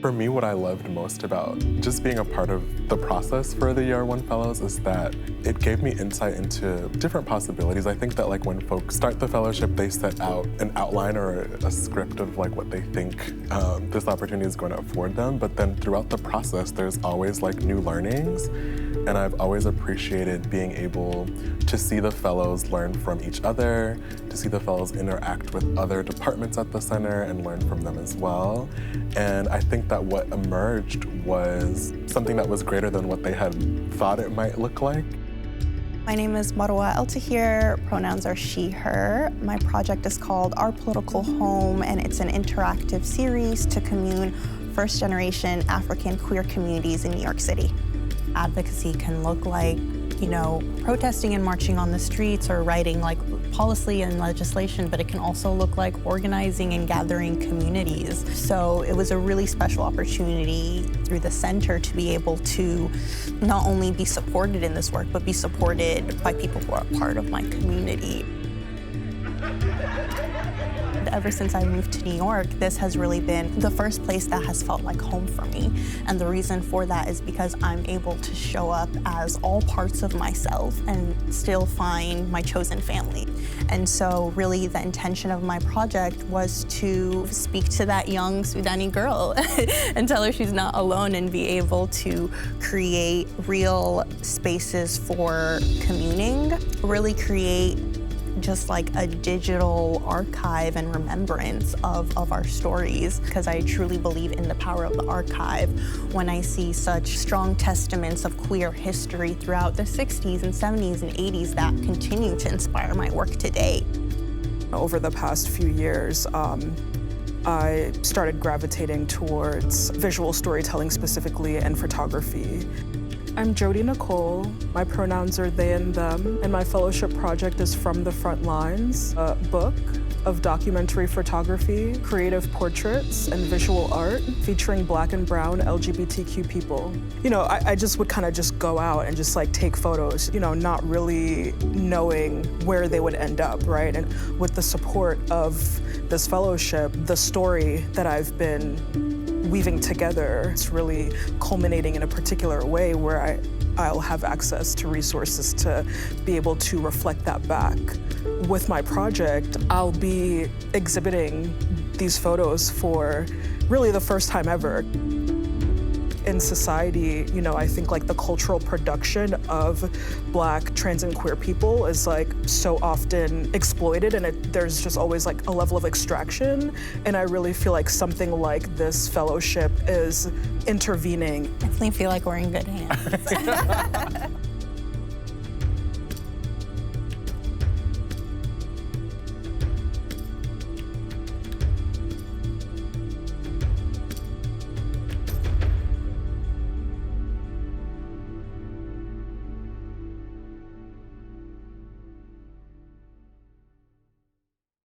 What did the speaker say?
For me, what I loved most about just being a part of the process for the Year One Fellows is that it gave me insight into different possibilities. I think that like when folks start the fellowship, they set out an outline or a script of like what they think this opportunity is going to afford them. But then throughout the process, there's always like new learnings. And I've always appreciated being able to see the fellows learn from each other, to see the fellows interact with other departments at the center and learn from them as well. And I think that what emerged was something that was greater than what they had thought it might look like. My name is Marwa El-Tahir, pronouns are she, her. My project is called Our Political Home, and it's an interactive series to commune first-generation African queer communities in New York City. Advocacy can look like, protesting and marching on the streets or writing like policy and legislation, but it can also look like organizing and gathering communities. So it was a really special opportunity through the center to be able to not only be supported in this work, but be supported by people who are part of my community. Ever since I moved to New York, this has really been the first place that has felt like home for me. And the reason for that is because I'm able to show up as all parts of myself and still find my chosen family. And so really the intention of my project was to speak to that young Sudani girl and tell her she's not alone and be able to create real spaces for communing, really create just like a digital archive and remembrance of our stories, because I truly believe in the power of the archive when I see such strong testaments of queer history throughout the 60s and 70s and 80s that continue to inspire my work today. Over the past few years, I started gravitating towards visual storytelling specifically and photography. I'm Jodi Nicole. My pronouns are they and them, and my fellowship project is From the Front Lines, a book of documentary photography, creative portraits, and visual art featuring Black and brown LGBTQ people. I just would kind of just go out and just like take photos, not really knowing where they would end up, right? And with the support of this fellowship, the story that I've been weaving together, it's really culminating in a particular way where I'll have access to resources to be able to reflect that back. With my project, I'll be exhibiting these photos for really the first time ever. In society, I think like the cultural production of Black, trans, and queer people is like so often exploited, and there's just always like a level of extraction. And I really feel like something like this fellowship is intervening. Definitely feel like we're in good hands.